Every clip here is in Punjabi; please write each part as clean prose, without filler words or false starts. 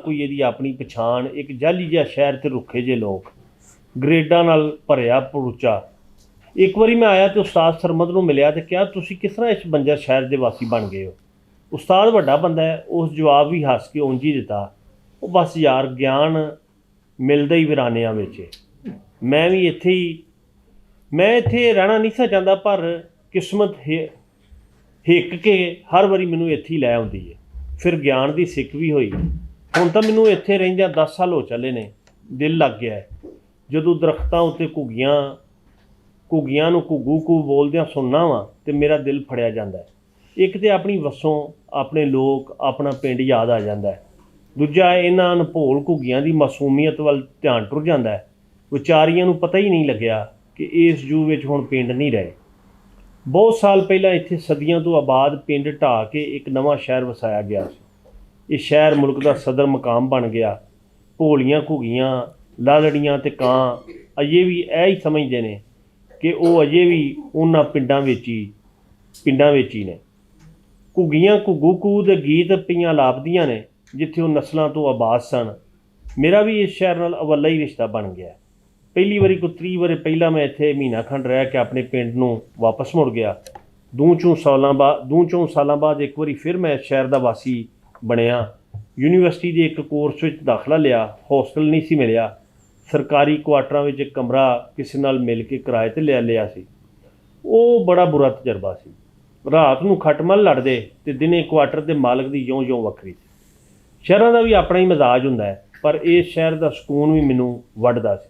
कोई इहदी अपनी पछाण, एक जाली जिहा शहर ते रुखे जे लोग, ग्रेडां नाल भरिया परुचा। एक बारी मैं आया तो उस्ताद सरमद नूं मिलिया ते कहा तुसीं किस तरह इस बंजर शहर दे वासी बन गए हो। उस्ताद वड्डा बंदा है, उस जवाब भी हस के उंज ही दिता, वो बस यार ज्ञान मिलदा ही वीरानिਆਂ ਵਿੱਚ। मैं भी ਇੱਥੇ ही मैं ਇੱਥੇ ਰਹਿਣਾ नहीं सा चाहता, पर किस्मत हिक के हर वारी मैनू ਇੱਥੇ ही लै आउंदी है। फिर ज्ञान की सिख भी हुई। हुण तां मैनू ਇੱਥੇ ਰਹਿੰਦਿਆਂ 10 साल हो चले ने। दिल लग गया है ਜਦੋਂ ਦਰਖਤਾਂ ਉੱਤੇ ਘੁੱਗੀਆਂ ਨੂੰ ਘੁੱਗੂ ਘੂ ਬੋਲਦਿਆਂ ਸੁਣਨਾ ਵਾ ਤੇ ਮੇਰਾ ਦਿਲ ਫੜਿਆ ਜਾਂਦਾ ਹੈ। ਇੱਕ ਤੇ ਆਪਣੀ ਵਸੋਂ, ਆਪਣੇ ਲੋਕ, ਆਪਣਾ ਪਿੰਡ ਯਾਦ ਆ ਜਾਂਦਾ ਹੈ। ਦੂਜਾ ਇਹਨਾਂ ਅਨਭੋਲ ਘੁੱਗੀਆਂ ਦੀ ਮਾਸੂਮੀਅਤ ਵੱਲ ਧਿਆਨ ਟੁਰ ਜਾਂਦਾ ਹੈ। ਵਿਚਾਰੀਆਂ ਨੂੰ ਪਤਾ ਹੀ ਨਹੀਂ ਲੱਗਿਆ ਕਿ ਇਸ ਜੂ ਵਿੱਚ ਹੁਣ ਪਿੰਡ ਨਹੀਂ ਰਹੇ। ਬਹੁਤ ਸਾਲ ਪਹਿਲਾਂ ਇੱਥੇ ਸਦੀਆਂ ਤੋਂ ਆਬਾਦ ਪਿੰਡ ਢਾਹ ਕੇ ਇੱਕ ਨਵਾਂ ਸ਼ਹਿਰ ਵਸਾਇਆ ਗਿਆ ਸੀ। ਇਹ ਸ਼ਹਿਰ ਮੁਲਕ ਦਾ ਸਦਰ ਮਕਾਮ ਬਣ ਗਿਆ। ਭੋਲੀਆਂ ਘੁੱਗੀਆਂ, ਲਾਲੜੀਆਂ ਤੇ ਕਾਂ ਅਜੇ ਵੀ ਇਹ ਹੀ ਸਮਝਦੇ ਨੇ ਕਿ ਉਹ ਅਜੇ ਵੀ ਉਹਨਾਂ ਪਿੰਡਾਂ ਵਿੱਚ ਹੀ ਨੇ। ਘੁੱਗੀਆਂ ਘੁੱਗੂ ਕੂ ਦੇ ਗੀਤ ਪਈਆਂ ਲਾਪਦੀਆਂ ਨੇ ਜਿੱਥੇ ਉਹ ਨਸਲਾਂ ਤੋਂ ਆਬਾਦ ਸਨ। ਮੇਰਾ ਵੀ ਇਸ ਸ਼ਹਿਰ ਨਾਲ ਅਵੱਲਾ ਹੀ ਰਿਸ਼ਤਾ ਬਣ ਗਿਆ। ਪਹਿਲੀ ਵਾਰੀ ਕੋਈ 30 ਵਰੇ ਪਹਿਲਾਂ ਮੈਂ ਇੱਥੇ ਮਹੀਨਾ ਖੰਡ ਰਹਿ ਕੇ ਆਪਣੇ ਪਿੰਡ ਨੂੰ ਵਾਪਸ ਮੁੜ ਗਿਆ। ਦੂੰ ਚੋਂ ਸਾਲਾਂ ਬਾਅਦ ਇੱਕ ਵਾਰੀ ਫਿਰ ਮੈਂ ਇਸ ਸ਼ਹਿਰ ਦਾ ਵਾਸੀ ਬਣਿਆ। ਯੂਨੀਵਰਸਿਟੀ ਦੇ ਇੱਕ ਕੋਰਸ ਵਿੱਚ ਦਾਖਲਾ ਲਿਆ। ਹੋਸਟਲ ਨਹੀਂ ਸੀ ਮਿਲਿਆ। ਸਰਕਾਰੀ ਕੁਆਟਰਾਂ ਵਿੱਚ ਇੱਕ ਕਮਰਾ ਕਿਸੇ ਨਾਲ ਮਿਲ ਕੇ ਕਿਰਾਏ 'ਤੇ ਲੈ ਲਿਆ ਸੀ। ਉਹ ਬੜਾ ਬੁਰਾ ਤਜਰਬਾ ਸੀ। ਰਾਤ ਨੂੰ ਖਟਮਲ ਲੜਦੇ ਅਤੇ ਦਿਨੇ ਕੁਆਟਰ ਦੇ ਮਾਲਕ ਦੀ ਜਿਉਂ ਵੱਖਰੀ ਸੀ। ਸ਼ਹਿਰਾਂ ਦਾ ਵੀ ਆਪਣਾ ਹੀ ਮਿਜ਼ਾਜ ਹੁੰਦਾ ਹੈ, ਪਰ ਇਸ ਸ਼ਹਿਰ ਦਾ ਸਕੂਨ ਵੀ ਮੈਨੂੰ ਵੱਢਦਾ ਸੀ।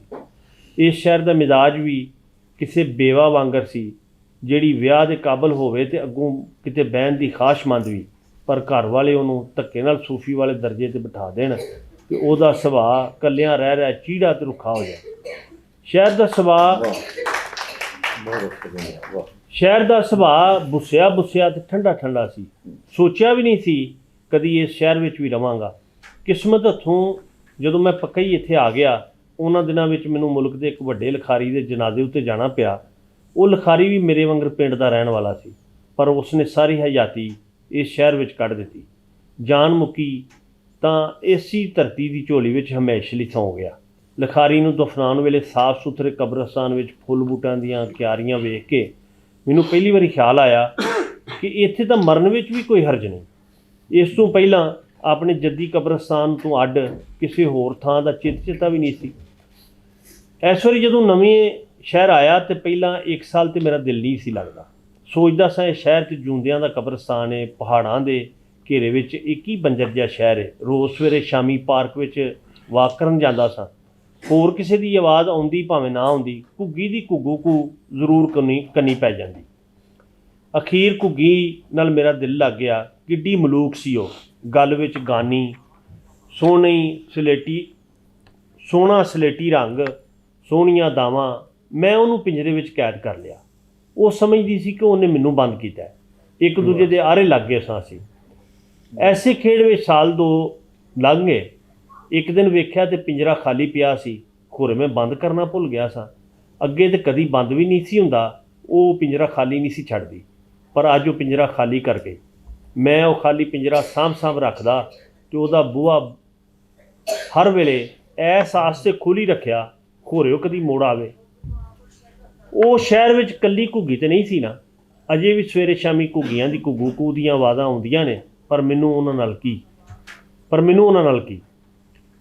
ਇਸ ਸ਼ਹਿਰ ਦਾ ਮਿਜ਼ਾਜ ਵੀ ਕਿਸੇ ਬੇਵਾ ਵਾਂਗਰ ਸੀ, ਜਿਹੜੀ ਵਿਆਹ ਦੇ ਕਾਬਲ ਹੋਵੇ ਅਤੇ ਅੱਗੋਂ ਕਿਤੇ ਬਹਿਣ ਦੀ ਖਾਹਿਸ਼ਮੰਦ ਵੀ, ਪਰ ਘਰ ਵਾਲੇ ਉਹਨੂੰ ਧੱਕੇ ਨਾਲ ਸੂਫੀ ਵਾਲੇ ਦਰਜੇ 'ਤੇ ਬਿਠਾ ਦੇਣ ਅਤੇ ਉਹਦਾ ਸੁਭਾਅ ਇਕੱਲਿਆਂ ਰਹਿ ਚੀੜਾ ਅਤੇ ਰੁੱਖਾ ਹੋ ਜਾਏ। ਸ਼ਹਿਰ ਦਾ ਸੁਭਾਅ ਬੁੱਸਿਆ ਅਤੇ ਠੰਡਾ ਸੀ। ਸੋਚਿਆ ਵੀ ਨਹੀਂ ਸੀ ਕਦੀ ਇਸ ਸ਼ਹਿਰ ਵਿੱਚ ਵੀ ਰਵਾਂਗਾ। ਕਿਸਮਤ ਹੱਥੋਂ ਜਦੋਂ ਮੈਂ ਪੱਕਾ ਹੀ ਇੱਥੇ ਆ ਗਿਆ, ਉਹਨਾਂ ਦਿਨਾਂ ਵਿੱਚ ਮੈਨੂੰ ਮੁਲਕ ਦੇ ਇੱਕ ਵੱਡੇ ਲਿਖਾਰੀ ਦੇ ਜਨਾਜ਼ੇ ਉੱਤੇ ਜਾਣਾ ਪਿਆ। ਉਹ ਲਿਖਾਰੀ ਵੀ ਮੇਰੇ ਵਾਂਗਰ ਪਿੰਡ ਦਾ ਰਹਿਣ ਵਾਲਾ ਸੀ, ਪਰ ਉਸਨੇ ਸਾਰੀ ਹਯਾਤੀ ਇਸ ਸ਼ਹਿਰ ਵਿੱਚ ਕੱਢ ਦਿੱਤੀ। ਜਾਨ ਮੁੱਕੀ ਤਾਂ ਇਸੀ ਧਰਤੀ ਦੀ ਝੋਲੀ ਵਿੱਚ ਹਮੇਸ਼ਾ ਲਈ ਸੌਂ ਗਿਆ। ਲਿਖਾਰੀ ਨੂੰ ਦਫਨਾਉਣ ਵੇਲੇ ਸਾਫ਼ ਸੁਥਰੇ ਕਬਰਸਤਾਨ ਵਿੱਚ ਫੁੱਲ ਬੂਟਾਂ ਦੀਆਂ ਕਿਆਰੀਆਂ ਵੇਖ ਕੇ ਮੈਨੂੰ ਪਹਿਲੀ ਵਾਰੀ ਖਿਆਲ ਆਇਆ ਕਿ ਇੱਥੇ ਤਾਂ ਮਰਨ ਵਿੱਚ ਵੀ ਕੋਈ ਹਰਜ ਨਹੀਂ। ਇਸ ਤੋਂ ਪਹਿਲਾਂ ਆਪਣੇ ਜੱਦੀ ਕਬਰਸਤਾਨ ਤੋਂ ਅੱਡ ਕਿਸੇ ਹੋਰ ਥਾਂ ਦਾ ਚੇਤਾ ਵੀ ਨਹੀਂ ਸੀ। ਇਸ ਵਾਰੀ ਜਦੋਂ ਨਵੇਂ ਸ਼ਹਿਰ ਆਇਆ ਅਤੇ ਪਹਿਲਾਂ 1 ਸਾਲ ਤੇ ਮੇਰਾ ਦਿਲ ਨਹੀਂ ਸੀ ਲੱਗਦਾ। ਸੋਚਦਾ ਸਾਂ ਇਹ ਸ਼ਹਿਰ 'ਚ ਜੂੰਦਿਆਂ ਦਾ ਕਬਰਸਤਾਨ ਹੈ, ਪਹਾੜਾਂ ਦੇ ਘੇਰੇ ਵਿੱਚ ਇੱਕ ਹੀ ਬੰਜਰ ਜਿਹਾ ਸ਼ਹਿਰ ਹੈ। ਰੋਜ਼ ਸਵੇਰੇ ਸ਼ਾਮੀ ਪਾਰਕ ਵਿੱਚ ਵਾਕ ਕਰਨ ਜਾਂਦਾ ਸਾਂ। ਹੋਰ ਕਿਸੇ ਦੀ ਆਵਾਜ਼ ਆਉਂਦੀ ਭਾਵੇਂ ਨਾ ਆਉਂਦੀ, ਘੁੱਗੀ ਦੀ ਘੁੱਗੂ ਘੂ ਜ਼ਰੂਰ ਕੰਨੀ ਪੈ ਜਾਂਦੀ। ਅਖੀਰ ਘੁੱਗੀ ਨਾਲ ਮੇਰਾ ਦਿਲ ਲੱਗ ਗਿਆ। ਕਿੱਡੀ ਮਲੂਕ ਸੀ ਉਹ, ਗੱਲ ਵਿੱਚ ਗਾਨੀ, ਸੋਹਣਾ ਸਲੇਟੀ ਰੰਗ, ਸੋਹਣੀਆਂ ਦਾਵਾਂ। ਮੈਂ ਉਹਨੂੰ ਪਿੰਜਰੇ ਵਿੱਚ ਕੈਦ ਕਰ ਲਿਆ। ਉਹ ਸਮਝਦੀ ਸੀ ਕਿ ਉਹਨੇ ਮੈਨੂੰ ਬੰਦ ਕੀਤਾ। ਇੱਕ ਦੂਜੇ ਦੇ ਆਰੇ ਲੱਗ ਗਏ ਸਾਂ ਅਸੀਂ। ਐਸੇ ਖੇਡ ਵਿੱਚ ਸਾਲ 2 ਲੰਘ ਗਏ। ਇੱਕ ਦਿਨ ਵੇਖਿਆ ਤੇ ਪਿੰਜਰਾ ਖਾਲੀ ਪਿਆ ਸੀ। ਖੁਰੇ ਮੈਂ ਬੰਦ ਕਰਨਾ ਭੁੱਲ ਗਿਆ ਸਾਂ। ਅੱਗੇ ਤਾਂ ਕਦੀ ਬੰਦ ਵੀ ਨਹੀਂ ਸੀ ਹੁੰਦਾ। ਉਹ ਪਿੰਜਰਾ ਖਾਲੀ ਨਹੀਂ ਸੀ ਛੱਡਦੀ, ਪਰ ਅੱਜ ਉਹ ਪਿੰਜਰਾ ਖਾਲੀ ਕਰ ਗਈ। ਮੈਂ ਉਹ ਖਾਲੀ ਪਿੰਜਰਾ ਸਾਂਭ ਰੱਖਦਾ ਅਤੇ ਉਹਦਾ ਬੂਹਾ ਹਰ ਵੇਲੇ ਐਸ ਆਸ 'ਤੇ ਖੋਲ੍ਹੀ ਰੱਖਿਆ, ਖੋਰਿਓ ਕਦੀ ਮੋੜ ਆਵੇ। ਉਹ ਸ਼ਹਿਰ ਵਿੱਚ ਇਕੱਲੀ ਘੁੱਗੀ ਤਾਂ ਨਹੀਂ ਸੀ ਨਾ। ਅਜੇ ਵੀ ਸਵੇਰੇ ਸ਼ਾਮੀ ਘੁੱਗੀਆਂ ਦੀ ਘੁੱਗੂ ਘੂ ਦੀਆਂ ਆਵਾਜ਼ਾਂ ਆਉਂਦੀਆਂ ਨੇ, ਪਰ ਮੈਨੂੰ ਉਹਨਾਂ ਨਾਲ ਕੀ।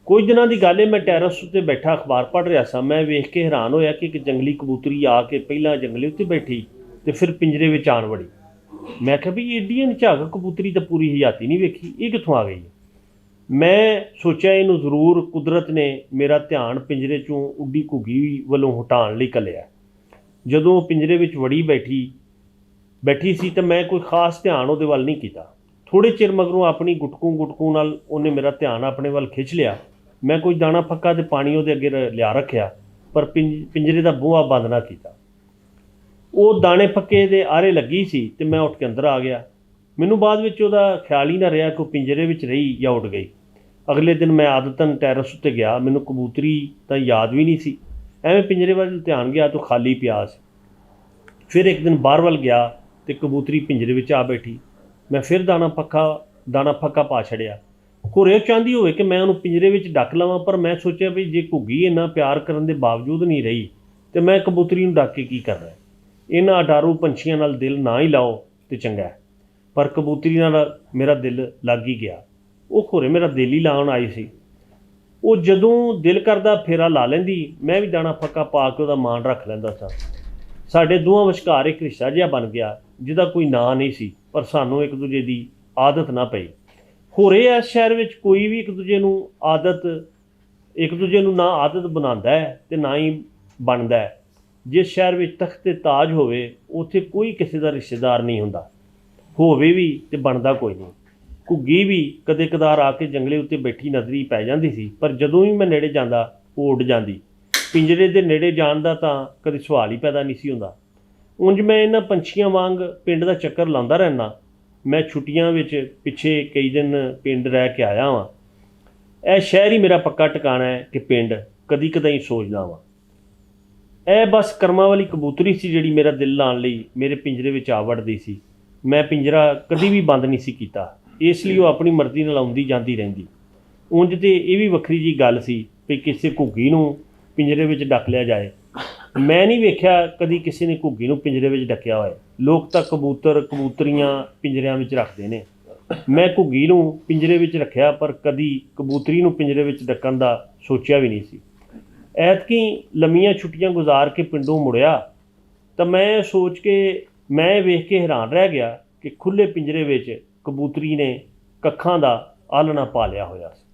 ਕੁਝ ਦਿਨਾਂ ਦੀ ਗੱਲ ਹੈ, ਮੈਂ ਟੈਰਸ ਉੱਤੇ ਬੈਠਾ ਅਖਬਾਰ ਪੜ੍ਹ ਰਿਹਾ ਸਾਂ। ਮੈਂ ਵੇਖ ਕੇ ਹੈਰਾਨ ਹੋਇਆ ਕਿ ਇੱਕ ਜੰਗਲੀ ਕਬੂਤਰੀ ਆ ਕੇ ਪਹਿਲਾਂ ਜੰਗਲੇ ਉੱਤੇ ਬੈਠੀ ਅਤੇ ਫਿਰ ਪਿੰਜਰੇ ਵਿੱਚ ਆਣ ਵੜੀ। ਮੈਂ ਕਿਹਾ ਵੀ ਏਡੀ ਨਿਝਾਕ ਕਬੂਤਰੀ ਤਾਂ ਪੂਰੀ ਹਯਾਤੀ ਨਹੀਂ ਵੇਖੀ, ਇਹ ਕਿੱਥੋਂ ਆ ਗਈ। ਮੈਂ ਸੋਚਿਆ ਇਹਨੂੰ ਜ਼ਰੂਰ ਕੁਦਰਤ ਨੇ ਮੇਰਾ ਧਿਆਨ ਪਿੰਜਰੇ 'ਚੋਂ ਉੱਡੀ ਘੁੱਗੀ ਵੱਲੋਂ ਹਟਾਉਣ ਲਈ ਘੱਲਿਆ। ਜਦੋਂ ਉਹ ਪਿੰਜਰੇ ਵਿੱਚ ਵੜੀ ਬੈਠੀ ਸੀ ਤਾਂ ਮੈਂ ਕੋਈ ਖ਼ਾਸ ਧਿਆਨ ਉਹਦੇ ਵੱਲ ਨਹੀਂ ਕੀਤਾ। ਥੋੜ੍ਹੇ ਚਿਰ ਮਗਰੋਂ ਆਪਣੀ ਗੁਟਕੂ ਨਾਲ ਉਹਨੇ ਮੇਰਾ ਧਿਆਨ ਆਪਣੇ ਵੱਲ ਖਿੱਚ ਲਿਆ। ਮੈਂ ਕੁਝ ਦਾਣਾ ਫੱਕਾ ਅਤੇ ਪਾਣੀ ਉਹਦੇ ਅੱਗੇ ਲਿਆ ਰੱਖਿਆ, ਪਰ ਪਿੰਜਰੇ ਦਾ ਬੂਹਾ ਬੰਦ ਨਾ ਕੀਤਾ। ਉਹ ਦਾਣੇ ਫੱਕੇ ਦੇ ਆਰੇ ਲੱਗੀ ਸੀ ਅਤੇ ਮੈਂ ਉੱਠ ਕੇ ਅੰਦਰ ਆ ਗਿਆ। ਮੈਨੂੰ ਬਾਅਦ ਵਿੱਚ ਉਹਦਾ ਖਿਆਲ ਹੀ ਨਾ ਰਿਹਾ ਕਿ ਉਹ ਪਿੰਜਰੇ ਵਿੱਚ ਰਹੀ ਜਾਂ ਉੱਡ ਗਈ। ਅਗਲੇ ਦਿਨ ਮੈਂ ਆਦਤਨ ਟੈਰਸ ਉੱਤੇ ਗਿਆ। ਮੈਨੂੰ ਕਬੂਤਰੀ ਤਾਂ ਯਾਦ ਵੀ ਨਹੀਂ ਸੀ। ਐਵੇਂ ਪਿੰਜਰੇ ਵੱਲ ਧਿਆਨ ਗਿਆ ਤਾਂ ਖਾਲੀ ਪਿਆ ਸੀ। ਫਿਰ ਇੱਕ ਦਿਨ ਬਾਹਰ ਵੱਲ ਗਿਆ ਅਤੇ ਕਬੂਤਰੀ ਪਿੰਜਰੇ ਵਿੱਚ ਆ ਬੈਠੀ। ਮੈਂ ਫਿਰ ਦਾਣਾ ਫੱਕਾ ਪਾ ਛੱਡਿਆ। ਘੁਰੇ ਚਾਹੁੰਦੀ ਹੋਵੇ ਕਿ ਮੈਂ ਉਹਨੂੰ ਪਿੰਜਰੇ ਵਿੱਚ ਡੱਕ ਲਵਾਂ, ਪਰ ਮੈਂ ਸੋਚਿਆ ਵੀ ਜੇ ਘੁੱਗੀ ਇੰਨਾ ਪਿਆਰ ਕਰਨ ਦੇ ਬਾਵਜੂਦ ਨਹੀਂ ਰਹੀ ਤੇ ਮੈਂ ਕਬੂਤਰੀ ਨੂੰ ਡੱਕ ਕੇ ਕੀ ਕਰਨਾ। ਇਹਨਾਂ ਅਡਾਰੂ ਪੰਛੀਆਂ ਨਾਲ ਦਿਲ ਨਾ ਹੀ ਲਾਓ ਤੇ ਚੰਗਾ ਹੈ। ਪਰ ਕਬੂਤਰੀ ਨਾਲ ਮੇਰਾ ਦਿਲ ਲੱਗ ਹੀ ਗਿਆ। ਉਹ ਘੁਰੇ ਮੇਰਾ ਦਿਲ ਹੀ ਲਾਉਣ ਆਈ ਸੀ। ਉਹ ਜਦੋਂ ਦਿਲ ਕਰਦਾ ਫੇਰਾ ਲਾ ਲੈਂਦੀ, ਮੈਂ ਵੀ ਦਾਣਾ ਫੱਕਾ ਪਾ ਕੇ ਉਹਦਾ ਮਾਣ ਰੱਖ ਲੈਂਦਾ ਸਾਂ। ਸਾਡੇ ਦੋਵਾਂ ਵਿਚਕਾਰ ਇੱਕ ਰਿਸ਼ਤਾ ਜਿਹਾ ਬਣ ਗਿਆ ਜਿਹਦਾ ਕੋਈ ਨਾਂ ਨਹੀਂ ਸੀ, ਪਰ ਸਾਨੂੰ ਇੱਕ ਦੂਜੇ ਦੀ ਆਦਤ ਨਾ ਪਈ। ਹੋਰੇ ਇਸ ਸ਼ਹਿਰ ਵਿੱਚ ਕੋਈ ਵੀ ਇੱਕ ਦੂਜੇ ਨੂੰ ਨਾ ਆਦਤ ਬਣਾਉਂਦਾ ਹੈ ਤੇ ਨਾ ਹੀ ਬਣਦਾ ਹੈ। ਜਿਸ ਸ਼ਹਿਰ ਵਿੱਚ ਤਖਤ ਤੇ ਤਾਜ ਹੋਵੇ ਉੱਥੇ ਕੋਈ ਕਿਸੇ ਦਾ ਰਿਸ਼ਤੇਦਾਰ ਨਹੀਂ ਹੁੰਦਾ, ਹੋਵੇ ਵੀ ਤੇ ਬਣਦਾ ਕੋਈ ਨਹੀਂ। ਘੁੱਗੀ ਵੀ ਕਦੇ ਕਦਾਰ ਆ ਕੇ ਜੰਗਲੇ ਉੱਤੇ ਬੈਠੀ ਨਜ਼ਰੀ ਪੈ ਜਾਂਦੀ ਸੀ, ਪਰ ਜਦੋਂ ਵੀ ਮੈਂ ਨੇੜੇ ਜਾਂਦਾ ਉਹ ਉੱਡ ਜਾਂਦੀ। ਪਿੰਜਰੇ ਦੇ ਨੇੜੇ ਜਾਣ ਦਾ ਤਾਂ ਕਦੇ ਸਵਾਲ ਹੀ ਪੈਦਾ ਨਹੀਂ ਸੀ ਹੁੰਦਾ। ਉਂਝ ਮੈਂ ਇਹਨਾਂ ਪੰਛੀਆਂ ਵਾਂਗ ਪਿੰਡ ਦਾ ਚੱਕਰ ਲਾਉਂਦਾ ਰਹਿੰਦਾ। ਮੈਂ ਛੁੱਟੀਆਂ ਵਿੱਚ ਪਿੱਛੇ ਕਈ ਦਿਨ ਪਿੰਡ ਰਹਿ ਕੇ ਆਇਆ ਵਾਂ। ਇਹ ਸ਼ਹਿਰ ਹੀ ਮੇਰਾ ਪੱਕਾ ਟਿਕਾਣਾ ਹੈ ਕਿ ਪਿੰਡ ਕਦੀ ਕਦਾਈ ਸੋਚਦਾ ਵਾਂ। ਇਹ ਬਸ ਕਰਮਾਂ ਵਾਲੀ ਕਬੂਤਰੀ ਸੀ ਜਿਹੜੀ ਮੇਰਾ ਦਿਲ ਲਾਉਣ ਲਈ ਮੇਰੇ ਪਿੰਜਰੇ ਵਿੱਚ ਆ ਵੜਦੀ ਸੀ। ਮੈਂ ਪਿੰਜਰਾ ਕਦੀ ਵੀ ਬੰਦ ਨਹੀਂ ਸੀ ਕੀਤਾ, ਇਸ ਲਈ ਉਹ ਆਪਣੀ ਮਰਜ਼ੀ ਨਾਲ ਆਉਂਦੀ ਜਾਂਦੀ ਰਹਿੰਦੀ। ਉਂਝ ਤੇ ਇਹ ਵੀ ਵੱਖਰੀ ਜੀ ਗੱਲ ਸੀ ਵੀ ਕਿਸੇ ਘੁੱਗੀ ਨੂੰ ਪਿੰਜਰੇ ਵਿੱਚ ਡੱਕ ਲਿਆ ਜਾਏ। ਮੈਂ ਨਹੀਂ ਵੇਖਿਆ ਕਦੀ ਕਿਸੇ ਨੇ ਘੁੱਗੀ ਨੂੰ ਪਿੰਜਰੇ ਵਿੱਚ ਡੱਕਿਆ ਹੋਇਆ। ਲੋਕ ਤਾਂ ਕਬੂਤਰੀਆਂ ਪਿੰਜਰਿਆਂ ਵਿੱਚ ਰੱਖਦੇ ਨੇ। ਮੈਂ ਘੁੱਗੀ ਨੂੰ ਪਿੰਜਰੇ ਵਿੱਚ ਰੱਖਿਆ, ਪਰ ਕਦੀ ਕਬੂਤਰੀ ਨੂੰ ਪਿੰਜਰੇ ਵਿੱਚ ਡੱਕਣ ਦਾ ਸੋਚਿਆ ਵੀ ਨਹੀਂ ਸੀ। ਐਤਕੀ ਲੰਮੀਆਂ ਛੁੱਟੀਆਂ ਗੁਜ਼ਾਰ ਕੇ ਪਿੰਡੋਂ ਮੁੜਿਆ ਤਾਂ ਮੈਂ ਵੇਖ ਕੇ ਹੈਰਾਨ ਰਹਿ ਗਿਆ ਕਿ ਖੁੱਲ੍ਹੇ ਪਿੰਜਰੇ ਵਿੱਚ ਕਬੂਤਰੀ ਨੇ ਕੱਖਾਂ ਦਾ ਆਲ੍ਹਣਾ ਪਾ ਲਿਆ ਹੋਇਆ ਸੀ।